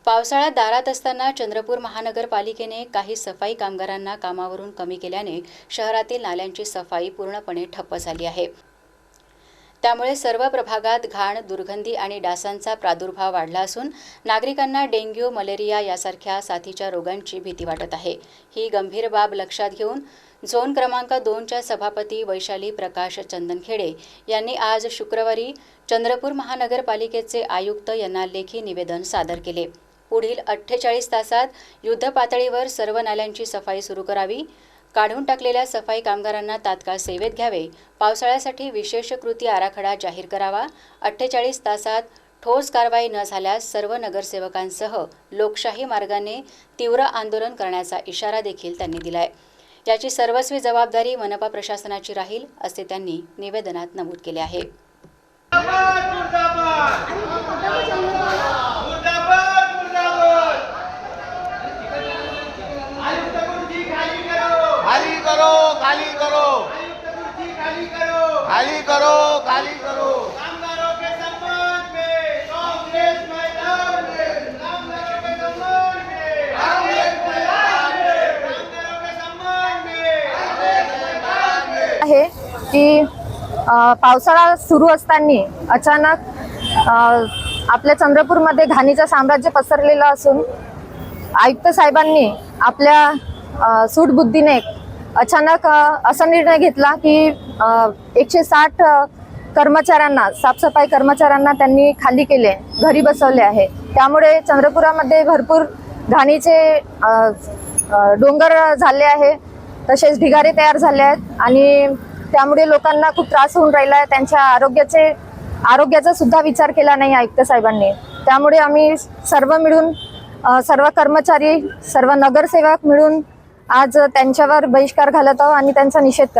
पावसाळा दारात असताना चंद्रपूर महानगरपालिकेने काही सफाई कामगारांना कामावरून कमी केल्याने शहरातील नाल्यांची सफाई पूर्णपणे ठप्प झाली आहे। त्यामुळे सर्व प्रभागात घाण, दुर्गंधी आणि डासांचा प्रादुर्भाव वाढला असून नागरिकांना डेंग्यू, मलेरिया यासारख्या साथीच्या रोगांची भीती वाटत आहे। ही गंभीर बाब लक्षात घेऊन झोन क्रमांक 2च्या सभापती वैशाली प्रकाश चंदनखेडे यांनी आज शुक्रवारी चंद्रपूर महानगरपालिकेचे आयुक्त यांना लेखी निवेदन सादर केले। पुढील 48 तासात युद्ध पातळीवर सर्व नाल्यांची सफाई सुरू करावी, काढून टाकलेल्या सफाई कामगारांना तात्काळ सेवेत घ्यावे, पावसाळ्यासाठी विशेष कृती आराखडा जाहीर करावा, 48 तासात ठोस कारवाई न झाल्यास सर्व नगरसेवकांसह लोकशाही मार्गाने तीव्र आंदोलन करण्याचा इशारा देखील त्यांनी दिलाय। याची सर्वस्वी जबाबदारी मनपा प्रशासनाची राहील असे त्यांनी निवेदनात नमूद केले आहे। खाली करो कामगारों के सम्मान में कांग्रेस मैदान में, कामगारों के सम्मान में कांग्रेस मैदान में, कामगारों के सम्मान में कांग्रेस मैदान में आहे की पावसाळा सुरू असताना अचानक आपल्या चंद्रपूरमध्ये घाणीचं साम्राज्य पसरलेलं असून आयुक्त साहेबांनी आपल्या सूटबुद्धीने अचानक असा निर्णय घेतला की 160 कर्मचाऱ्यांना, साफसफाई कर्मचाऱ्यांना त्यांनी खाली केले, घरी बसवले आहे। त्यामुळे चंद्रपुरामध्ये भरपूर घाणीचे डोंगर झाले आहे, तसेच ढिगारे तयार झाले आहेत आणि त्यामुळे लोकांना खूप त्रास होऊन राहिला आहे। त्यांच्या आरोग्याचा सुद्धा विचार केला नाही आयुक्त साहेबांनी। त्यामुळे आम्ही सर्व मिळून, सर्व कर्मचारी, सर्व नगरसेवक मिळून आज त्यांच्यावर बहिष्कार घालत आहोत आणि त्यांचा निषेध